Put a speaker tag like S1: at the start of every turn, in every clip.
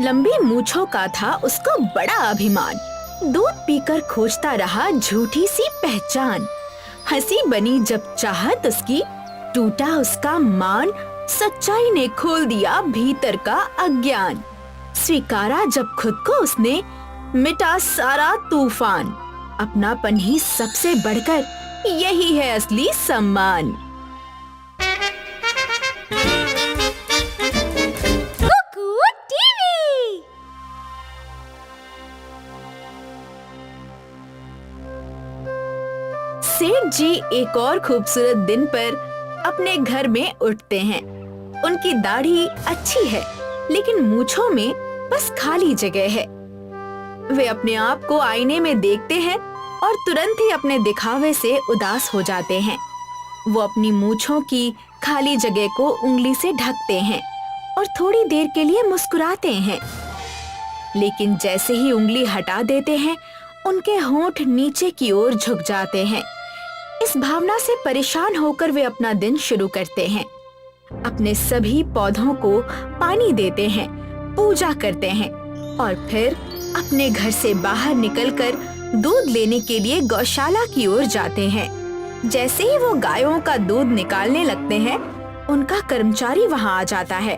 S1: लंबी मूंछों का था उसको बड़ा अभिमान। दूध पीकर खोजता रहा झूठी सी पहचान। हंसी बनी जब चाहत उसकी, टूटा उसका मान। सच्चाई ने खोल दिया भीतर का अज्ञान। स्वीकारा जब खुद को उसने, मिटा सारा तूफान। अपनापन ही सबसे बढ़कर, यही है असली सम्मान। सेठ जी एक और खूबसूरत दिन पर अपने घर में उठते हैं। उनकी दाढ़ी अच्छी है, लेकिन मूंछों में बस खाली जगह है। वे अपने आप को आईने में देखते हैं और तुरंत ही अपने दिखावे से उदास हो जाते हैं। वो अपनी मूंछों की खाली जगह को उंगली से ढकते हैं और थोड़ी देर के लिए मुस्कुराते हैं। लेकिन जैसे ही उंगली हटा देते हैं, उनके होंठ नीचे की ओर झुक जाते हैं। इस भावना से परेशान होकर वे अपना दिन शुरू करते हैं। अपने सभी पौधों को पानी देते हैं, पूजा करते हैं और फिर अपने घर से बाहर निकलकर दूध लेने के लिए गौशाला की ओर जाते हैं। जैसे ही वो गायों का दूध निकालने लगते हैं, उनका कर्मचारी वहां आ जाता है।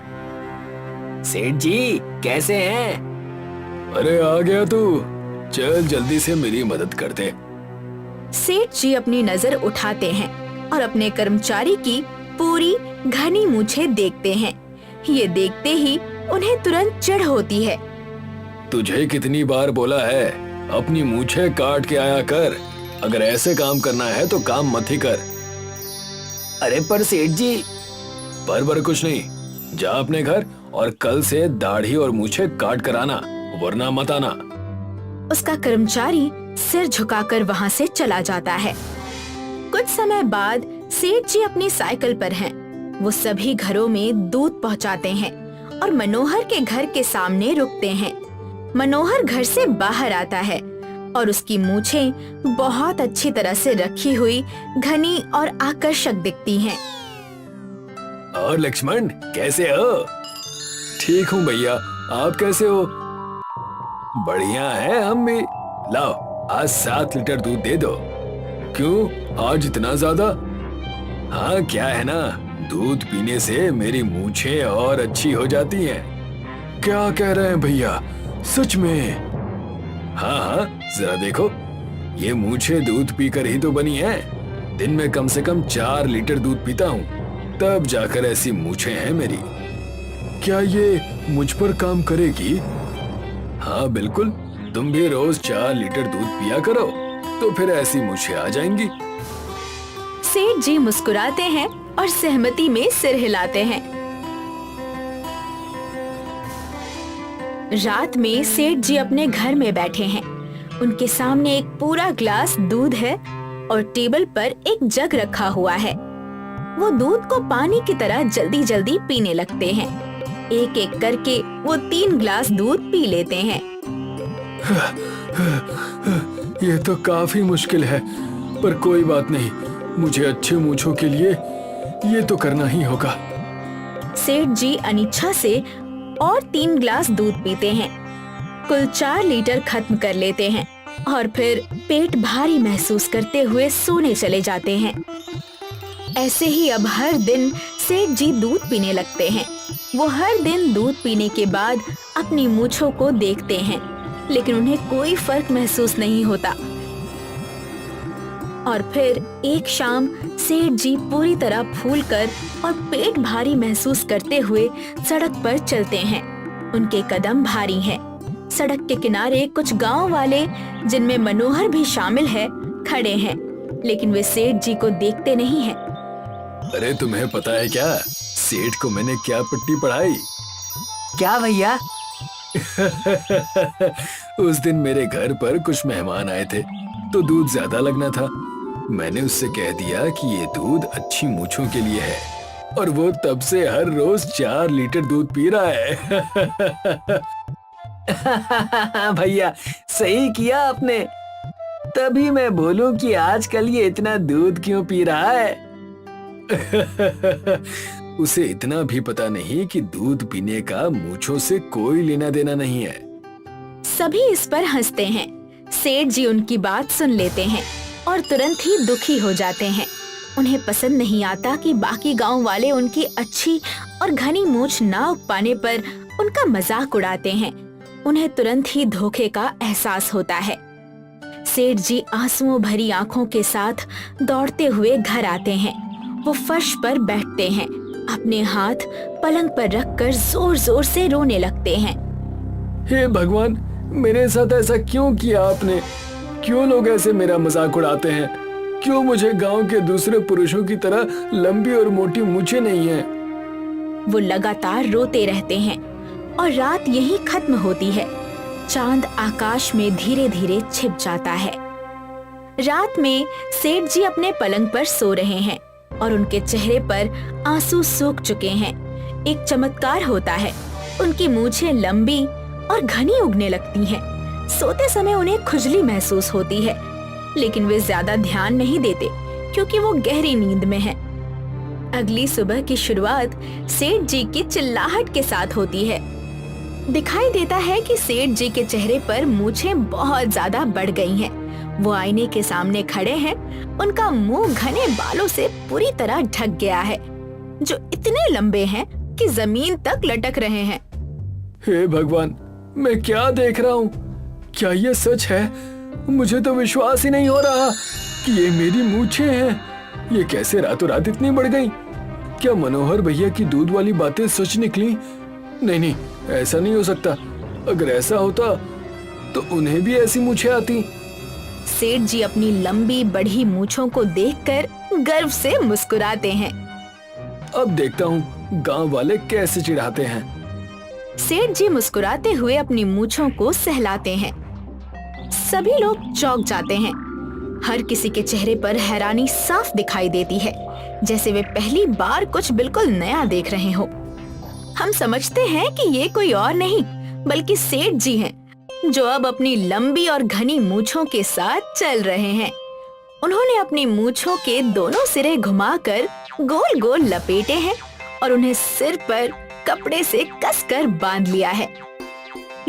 S2: सेठ जी कैसे हैं?
S3: अरे आ गया तू, चल जल्दी से मेरी मदद कर दे।
S1: सेठ जी अपनी नजर उठाते हैं और अपने कर्मचारी की पूरी घनी मूछें देखते हैं। ये देखते ही उन्हें तुरंत चिढ़ होती है।
S3: तुझे कितनी बार बोला है, अपनी मूछें काट के आया कर। अगर ऐसे काम करना है तो काम मत ही कर।
S2: अरे पर सेठ जी।
S3: पर कुछ नहीं, जा अपने घर और कल से दाढ़ी और मूछें काट कर आना, वरना मत आना।
S1: उसका कर्मचारी सिर झुकाकर वहां से चला जाता है। कुछ समय बाद सेठ जी अपनी साइकिल पर हैं। वो सभी घरों में दूध पहुंचाते हैं और मनोहर के घर के सामने रुकते हैं। मनोहर घर से बाहर आता है और उसकी मूछें बहुत अच्छी तरह से रखी हुई, घनी और आकर्षक दिखती हैं।
S3: और लक्ष्मण कैसे हो? ठीक हूँ भैया, आप कैसे हो? बढ़िया है हम भी। लाओ आज 7 लीटर दूध दे दो। क्यों आज इतना ज्यादा? हाँ क्या है ना, दूध पीने से मेरी मूछें और अच्छी हो जाती हैं। क्या कह रहे हैं भैया, सच में? हाँ जरा देखो, ये मूछें दूध पीकर ही तो बनी हैं। दिन में कम से कम 4 लीटर दूध पीता हूँ, तब जाकर ऐसी मूछें हैं मेरी। क्या ये मुझ पर काम करेगी? हाँ बिल्कुल, तुम भी रोज 4 लीटर दूध पिया करो, तो फिर ऐसी मूछें आ जाएंगी।
S1: सेठ जी मुस्कुराते हैं और सहमति में सिर हिलाते हैं। रात में सेठ जी अपने घर में बैठे हैं। उनके सामने एक पूरा ग्लास दूध है और टेबल पर एक जग रखा हुआ है। वो दूध को पानी की तरह जल्दी जल्दी पीने लगते हैं। एक एक करके वो 3 ग्लास दूध पी लेते हैं।
S3: ये तो काफी मुश्किल है, पर कोई बात नहीं, मुझे अच्छे मूंछों के लिए ये तो करना ही होगा।
S1: सेठ जी अनिच्छा से और 3 ग्लास दूध पीते हैं। कुल 4 लीटर खत्म कर लेते हैं और फिर पेट भारी महसूस करते हुए सोने चले जाते हैं। ऐसे ही अब हर दिन सेठ जी दूध पीने लगते हैं। वो हर दिन दूध पीने के बाद अपनी मूंछों को देखते हैं, लेकिन उन्हें कोई फर्क महसूस नहीं होता। और फिर एक शाम सेठ जी पूरी तरह फूलकर और पेट भारी महसूस करते हुए सड़क पर चलते हैं। उनके कदम भारी हैं। सड़क के किनारे कुछ गांव वाले, जिनमें मनोहर भी शामिल है, खड़े हैं, लेकिन वे सेठ जी को देखते नहीं हैं।
S3: अरे तुम्हें पता है क्या, सेठ को मैंने क्या पट्टी पढ़ाई?
S2: क्या भैया?
S3: उस दिन मेरे घर पर कुछ मेहमान आए थे, तो दूध ज्यादा लगना था। मैंने उससे कह दिया कि ये दूध अच्छी मूंछों के लिए है, और वो तब से हर रोज 4 लीटर दूध पी रहा है।
S2: भैया सही किया आपने, तभी मैं बोलूं कि आजकल ये इतना दूध क्यों पी रहा है।
S3: उसे इतना भी पता नहीं कि दूध पीने का मूंछों से कोई लेना देना नहीं है।
S1: सभी इस पर हंसते हैं। सेठ जी उनकी बात सुन लेते हैं और तुरंत ही दुखी हो जाते हैं। उन्हें पसंद नहीं आता कि बाकी गांव वाले उनकी अच्छी और घनी मूंछ ना उग पाने पर उनका मजाक उड़ाते हैं। उन्हें तुरंत ही धोखे का एहसास होता है। सेठ जी आंसुओं भरी आंखों के साथ दौड़ते हुए घर आते हैं। वो फर्श पर बैठते हैं, अपने हाथ पलंग पर रखकर जोर जोर से रोने लगते हैं।
S3: हे भगवान, मेरे साथ ऐसा क्यों किया आपने? क्यों लोग ऐसे मेरा मजाक उड़ाते हैं? क्यों मुझे गांव के दूसरे पुरुषों की तरह लंबी और मोटी मूछें नहीं हैं?
S1: वो लगातार रोते रहते हैं और रात यहीं खत्म होती है। चांद आकाश में धीरे धीरे छिप जाता है। रात में सेठ जी अपने पलंग पर सो रहे हैं और उनके चेहरे पर आंसू सूख चुके हैं। एक चमत्कार होता है, उनकी मूछें लंबी और घनी उगने लगती हैं। सोते समय उन्हें खुजली महसूस होती है, लेकिन वे ज्यादा ध्यान नहीं देते क्योंकि वो गहरी नींद में हैं। अगली सुबह की शुरुआत सेठ जी की चिल्लाहट के साथ होती है। दिखाई देता है कि सेठ जी के चेहरे पर मूछें बहुत ज्यादा बढ़ गई हैं। वो आईने के सामने खड़े हैं। उनका मुंह घने बालों से पूरी तरह ढक गया है, जो इतने लंबे हैं कि जमीन तक लटक रहे हैं।
S3: हे भगवान, मैं क्या देख रहा हूँ? क्या ये सच है? मुझे तो विश्वास ही नहीं हो रहा कि ये मेरी मूछें हैं। ये कैसे रातों रात इतनी बढ़ गई? क्या मनोहर भैया की दूध वाली बातें सच निकली? नहीं, ऐसा नहीं हो सकता। अगर ऐसा होता तो उन्हें भी ऐसी मूछें आती।
S1: सेठ जी अपनी लंबी बढ़ी मूछों को देखकर गर्व से मुस्कुराते हैं।
S3: अब देखता हूँ गांव वाले कैसे चिढ़ाते हैं।
S1: सेठ जी मुस्कुराते हुए अपनी मूछों को सहलाते हैं। सभी लोग चौंक जाते हैं। हर किसी के चेहरे पर हैरानी साफ दिखाई देती है, जैसे वे पहली बार कुछ बिल्कुल नया देख रहे हो। हम समझते हैं कि ये कोई और नहीं बल्कि सेठ जी हैं, जो अब अपनी लंबी और घनी मूछों के साथ चल रहे हैं। उन्होंने अपनी मूछों के दोनों सिरे घुमाकर गोल गोल लपेटे हैं और उन्हें सिर पर कपड़े से कसकर बांध लिया है।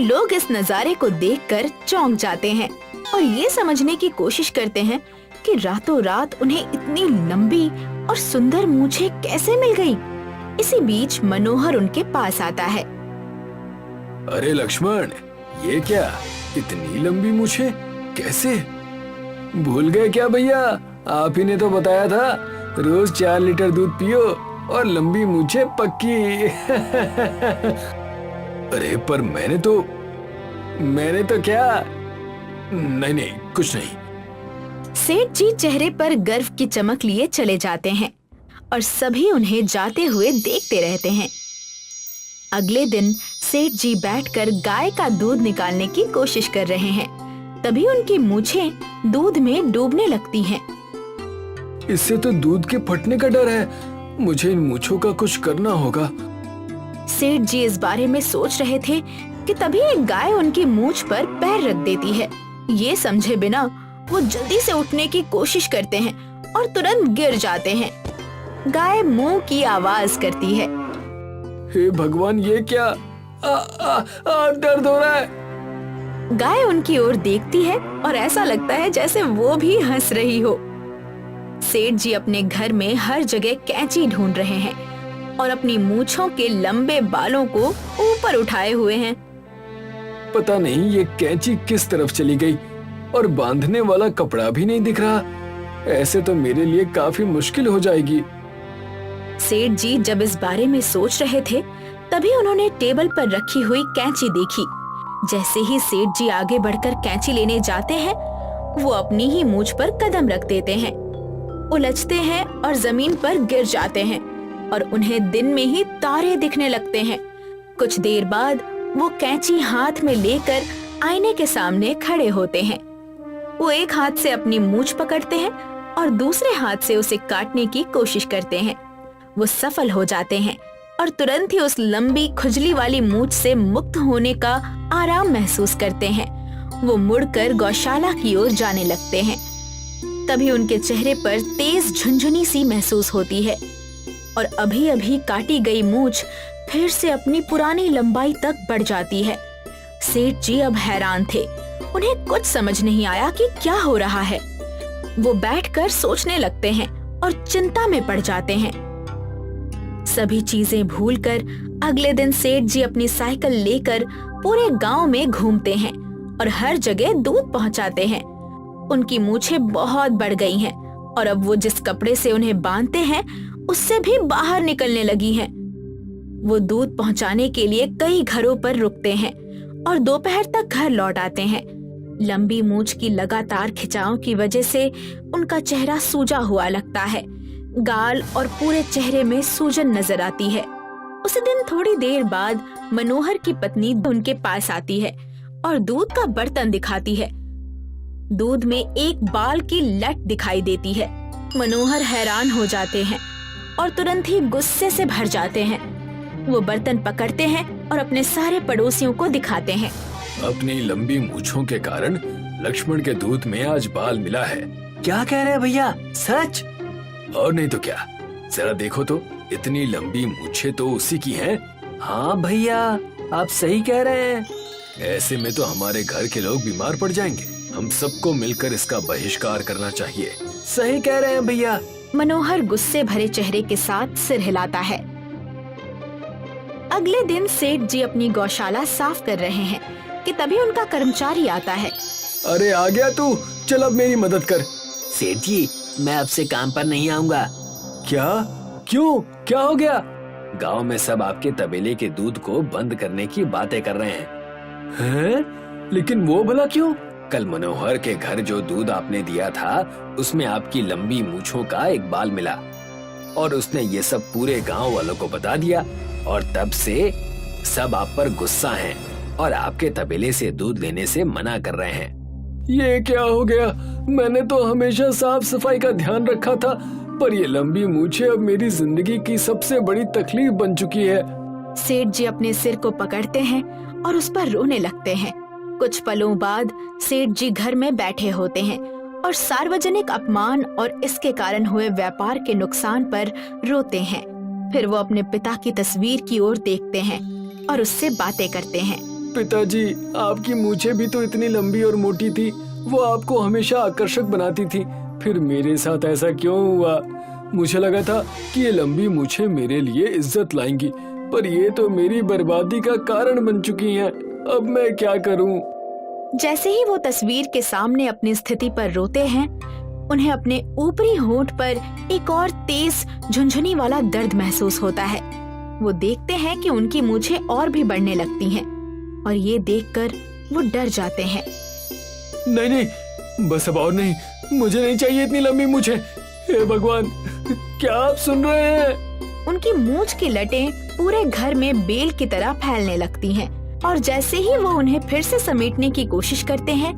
S1: लोग इस नजारे को देखकर चौंक जाते हैं और ये समझने की कोशिश करते हैं कि रातों रात उन्हें इतनी लंबी और सुंदर मूछें कैसे मिल गई। इसी बीच मनोहर उनके पास आता है।
S3: अरे लक्ष्मण, ये क्या? इतनी लंबी मूछें कैसे? भूल गए क्या भैया? आप ही ने तो बताया था रोज 4 लीटर दूध पियो और लंबी मूछें पक्की। अरे पर मैंने तो क्या? नहीं, कुछ नहीं।
S1: सेठ जी चेहरे पर गर्व की चमक लिए चले जाते हैं और सभी उन्हें जाते हुए देखते रहते हैं। अगले दिन सेठ जी बैठकर गाय का दूध निकालने की कोशिश कर रहे हैं। तभी उनकी मूछें दूध में डूबने लगती हैं।
S3: इससे तो दूध के फटने का डर है। मुझे इन मूछों का कुछ करना होगा।
S1: सेठ जी इस बारे में सोच रहे थे कि तभी एक गाय उनकी मूछ पर पैर रख देती है। ये समझे बिना वो जल्दी से उठने की कोशिश करते हैं और तुरंत गिर जाते हैं। गाय मुंह की आवाज करती है।
S3: हे भगवान, ये क्या? दर्द हो रहा है।
S1: गाय उनकी ओर देखती है और ऐसा लगता है जैसे वो भी हंस रही हो। सेठ जी अपने घर में हर जगह कैंची ढूंढ रहे हैं और अपनी मूछों के लंबे बालों को ऊपर उठाए हुए हैं।
S3: पता नहीं ये कैंची किस तरफ चली गई और बांधने वाला कपड़ा भी नहीं दिख रहा। ऐसे तो मेरे लिए काफी मुश्किल हो जाएगी।
S1: सेठ जी जब इस बारे में सोच रहे थे, तभी उन्होंने टेबल पर रखी हुई कैंची देखी। जैसे ही सेठ जी आगे बढ़कर कैंची लेने जाते हैं, वो अपनी ही मूछ पर कदम रख देते हैं, उलझते हैं और जमीन पर गिर जाते हैं और उन्हें दिन में ही तारे दिखने लगते हैं। कुछ देर बाद वो कैंची हाथ में लेकर आईने के सामने खड़े होते हैं। वो एक हाथ से अपनी मूछ पकड़ते हैं और दूसरे हाथ से उसे काटने की कोशिश करते हैं। वो सफल हो जाते हैं और तुरंत ही उस लंबी खुजली वाली मूछ से मुक्त होने का आराम महसूस करते हैं। वो मुड़कर गौशाला की ओर जाने लगते हैं। तभी उनके चेहरे पर तेज झुनझुनी सी महसूस होती है। और अभी अभी काटी गई मूछ फिर से अपनी पुरानी लंबाई तक बढ़ जाती है। सेठ जी अब हैरान थे। उन्हें कुछ समझ नहीं आया कि क्या हो रहा है। वो बैठकर सोचने लगते हैं और चिंता में पड़ जाते हैं। सभी चीजें भूलकर अगले दिन सेठ जी अपनी साइकिल लेकर पूरे गांव में घूमते हैं और हर जगह दूध पहुंचाते हैं। उनकी मूछें बहुत बढ़ गई हैं और अब वो जिस कपड़े से उन्हें बांधते हैं उससे भी बाहर निकलने लगी हैं। वो दूध पहुंचाने के लिए कई घरों पर रुकते हैं और दोपहर तक घर लौट आते हैं। लंबी मूछ की लगातार खिंचाव की वजह से उनका चेहरा सूजा हुआ लगता है। गाल और पूरे चेहरे में सूजन नजर आती है। उसी दिन थोड़ी देर बाद मनोहर की पत्नी उनके पास आती है और दूध का बर्तन दिखाती है। दूध में एक बाल की लट दिखाई देती है। मनोहर हैरान हो जाते हैं और तुरंत ही गुस्से से भर जाते हैं। वो बर्तन पकड़ते हैं और अपने सारे पड़ोसियों को दिखाते हैं।
S3: अपनी लंबी मूछों के कारण लक्ष्मण के दूध में आज बाल मिला है।
S2: क्या कह रहे हैं भैया, सच?
S3: और नहीं तो क्या, जरा देखो तो, इतनी लंबी मूछें तो उसी की हैं।
S2: हाँ भैया, आप सही कह रहे हैं।
S3: ऐसे में तो हमारे घर के लोग बीमार पड़ जाएंगे। हम सबको मिलकर इसका बहिष्कार करना चाहिए।
S2: सही कह रहे हैं भैया।
S1: मनोहर गुस्से भरे चेहरे के साथ सिर हिलाता है। अगले दिन सेठ जी अपनी गौशाला साफ कर रहे हैं कि तभी उनका कर्मचारी आता है।
S3: अरे आ गया तू, चल अब मेरी मदद कर।
S2: सेठ जी, मैं आपसे काम पर नहीं आऊंगा।
S3: क्या? क्यों? क्या हो गया?
S2: गांव में सब आपके तबेले के दूध को बंद करने की बातें कर रहे हैं।
S3: हैं? लेकिन वो भला क्यों?
S2: कल मनोहर के घर जो दूध आपने दिया था उसमें आपकी लंबी मूछों का एक बाल मिला और उसने ये सब पूरे गांव वालों को बता दिया और तब से सब आप पर गुस्सा हैं और आपके तबेले से दूध लेने से मना कर रहे हैं।
S3: ये क्या हो गया? मैंने तो हमेशा साफ सफाई का ध्यान रखा था, पर ये लंबी मूछें अब मेरी जिंदगी की सबसे बड़ी तकलीफ बन चुकी है।
S1: सेठ जी अपने सिर को पकड़ते हैं और उस पर रोने लगते हैं। कुछ पलों बाद सेठ जी घर में बैठे होते हैं और सार्वजनिक अपमान और इसके कारण हुए व्यापार के नुकसान पर रोते हैं। फिर वो अपने पिता की तस्वीर की ओर देखते हैं और उससे बातें करते हैं।
S3: पिताजी, आपकी मूछें भी तो इतनी लंबी और मोटी थी। वो आपको हमेशा आकर्षक बनाती थी। फिर मेरे साथ ऐसा क्यों हुआ? मुझे लगा था कि ये लंबी मूछें मेरे लिए इज्जत लाएंगी, पर ये तो मेरी बर्बादी का कारण बन चुकी हैं। अब मैं क्या करूं?
S1: जैसे ही वो तस्वीर के सामने अपनी स्थिति पर रोते हैं, उन्हें अपने ऊपरी होंठ पर एक और तेज झुनझुनी वाला दर्द महसूस होता है। वो देखते हैं कि उनकी मूछें और भी बढ़ने लगती हैं और ये देखकर वो डर जाते हैं।
S3: नहीं नहीं, बस अब और नहीं, मुझे नहीं चाहिए इतनी लंबी मूछें। हे भगवान, क्या आप सुन रहे हैं?
S1: उनकी मूछ की लटें पूरे घर में बेल की तरह फैलने लगती हैं और जैसे ही वो उन्हें फिर से समेटने की कोशिश करते हैं,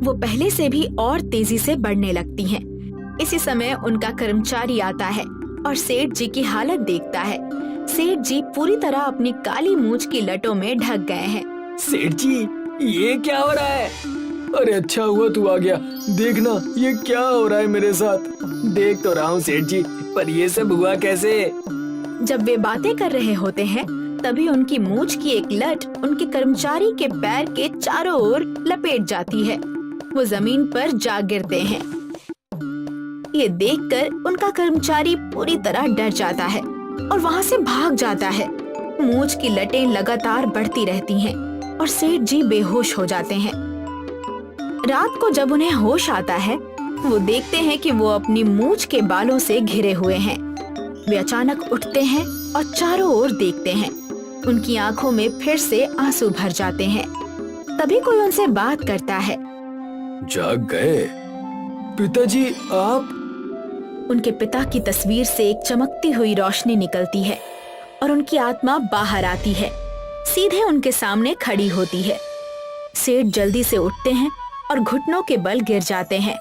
S1: वो पहले से भी और तेजी से बढ़ने लगती हैं। इसी समय उनका कर्मचारी आता है और सेठ जी की हालत देखता है। सेठ जी पूरी तरह अपनी काली मूछ की लटों में ढक गए हैं।
S2: सेठ जी, ये क्या हो रहा है?
S3: अरे अच्छा हुआ तू आ गया। देखना ये क्या हो रहा है मेरे साथ।
S2: देख तो रहा हूँ सेठ जी, पर ये सब हुआ कैसे?
S1: जब वे बातें कर रहे होते हैं, तभी उनकी मूछ की एक लट उनके कर्मचारी के पैर के चारों ओर लपेट जाती है। वो जमीन पर जा गिरते हैं। ये देखकर उनका कर्मचारी पूरी तरह डर जाता है और वहाँ से भाग जाता है। मूछ की लटें लगातार बढ़ती रहती हैं और सेठ जी बेहोश हो जाते हैं। रात को जब उन्हें होश आता है, वो देखते हैं कि वो अपनी मूछ के बालों से घिरे हुए हैं। वे अचानक उठते हैं और चारों ओर देखते हैं। उनकी आंखों में फिर से आंसू भर जाते हैं। तभी कोई उनसे बात करता है।
S3: जाग गए? पिताजी आप?
S1: उनके पिता की तस्वीर से एक चमकती हुई रोशनी निकलती है और उनकी आत्मा बाहर आती है। सीधे उनके सामने खड़ी होती है। सेठ जल्दी से उठते हैं और घुटनों के बल गिर जाते हैं,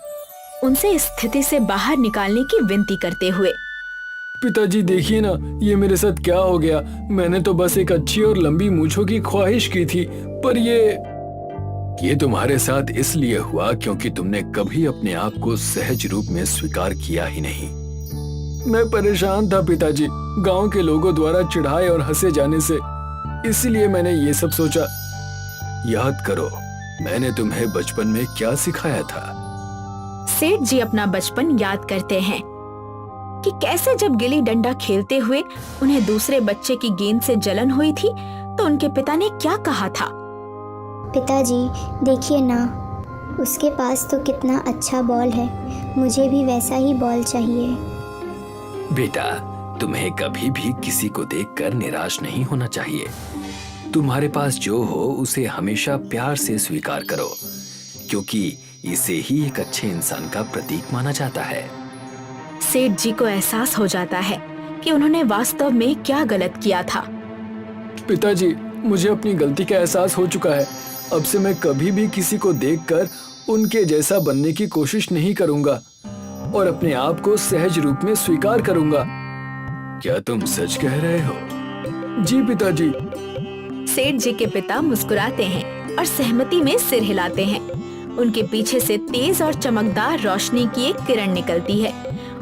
S1: उनसे इस स्थिति से बाहर निकालने की विनती करते हुए।
S3: पिताजी देखिए ना, ये मेरे साथ क्या हो गया। मैंने तो बस एक अच्छी और लंबी मूंछों की ख्वाहिश की थी, पर ये तुम्हारे साथ इसलिए हुआ क्योंकि तुमने कभी अपने आप को सहज रूप में स्वीकार किया ही नहीं। मैं परेशान था पिताजी, गांव के लोगों द्वारा चिढ़ाए और हंसे जाने से। इसलिए मैंने ये सब सोचा। याद करो, मैंने तुम्हें बचपन में क्या सिखाया था?
S1: सेठ जी अपना बचपन याद करते हैं कि कैसे जब गिल्ली डंडा खेलते हुए उन्हें दूसरे बच्चे की गेंद से जलन हुई थी तो उनके पिता ने क्या कहा था।
S4: पिताजी देखिए ना, उसके पास तो कितना अच्छा बॉल है, मुझे भी वैसा ही बॉल चाहिए।
S2: बेटा, तुम्हें कभी भी किसी को देखकर निराश नहीं होना चाहिए। तुम्हारे पास जो हो उसे हमेशा प्यार से स्वीकार करो, क्योंकि इसे ही एक अच्छे इंसान का प्रतीक माना जाता है।
S1: सेठ जी को एहसास हो जाता है कि उन्होंने वास्तव में क्या गलत किया था।
S3: पिताजी, मुझे अपनी गलती का एहसास हो चुका है। अब से मैं कभी भी किसी को देखकर उनके जैसा बनने की कोशिश नहीं करूंगा और अपने आप को सहज रूप में स्वीकार करूंगा। क्या तुम सच कह रहे हो? जी पिताजी।
S1: सेठ जी के पिता मुस्कुराते हैं और सहमति में सिर हिलाते हैं। उनके पीछे से तेज और चमकदार रोशनी की एक किरण निकलती है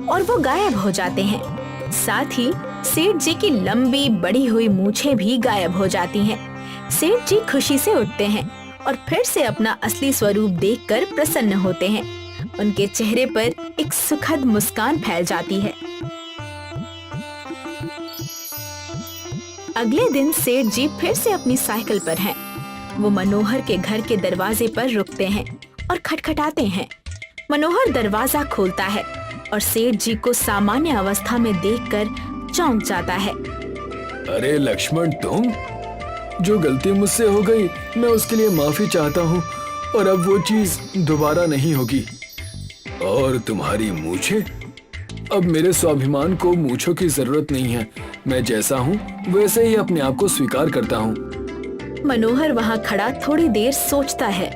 S1: और वो गायब हो जाते हैं। साथ ही सेठ जी की लंबी बढ़ी हुई मूछें भी गायब हो जाती हैं। सेठ जी खुशी से उठते हैं और फिर से अपना असली स्वरूप देखकर प्रसन्न होते हैं। उनके चेहरे पर एक सुखद मुस्कान फैल जाती है। अगले दिन सेठ जी फिर से अपनी साइकिल पर हैं। वो मनोहर के घर के दरवाजे पर रुकते हैं और खटखटाते हैं। मनोहर दरवाजा खोलता है और सेठ जी को सामान्य अवस्था में देखकर चौंक जाता है।
S3: अरे लक्ष्मण, तुम? जो गलती मुझसे हो गई मैं उसके लिए माफी चाहता हूँ और अब वो चीज दोबारा नहीं होगी। और तुम्हारी मूछें? अब मेरे स्वाभिमान को मूछों की जरूरत नहीं है। मैं जैसा हूँ वैसे ही अपने आप को स्वीकार करता हूँ।
S1: मनोहर वहाँ खड़ा थोड़ी देर सोचता है,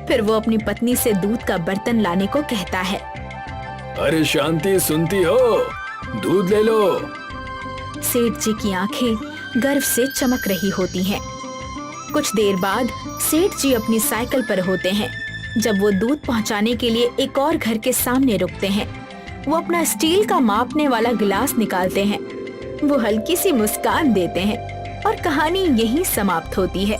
S1: फिर वो अपनी पत्नी से दूध का बर्तन लाने को कहता है।
S3: अरे शांति, सुनती हो? दूध ले लो।
S1: सेठ जी की आंखें गर्व से चमक रही होती हैं। कुछ देर बाद सेठ जी अपनी साइकिल पर होते हैं। जब वो दूध पहुंचाने के लिए एक और घर के सामने रुकते हैं, वो अपना स्टील का मापने वाला गिलास निकालते हैं। वो हल्की सी मुस्कान देते हैं और कहानी यहीं समाप्त होती है।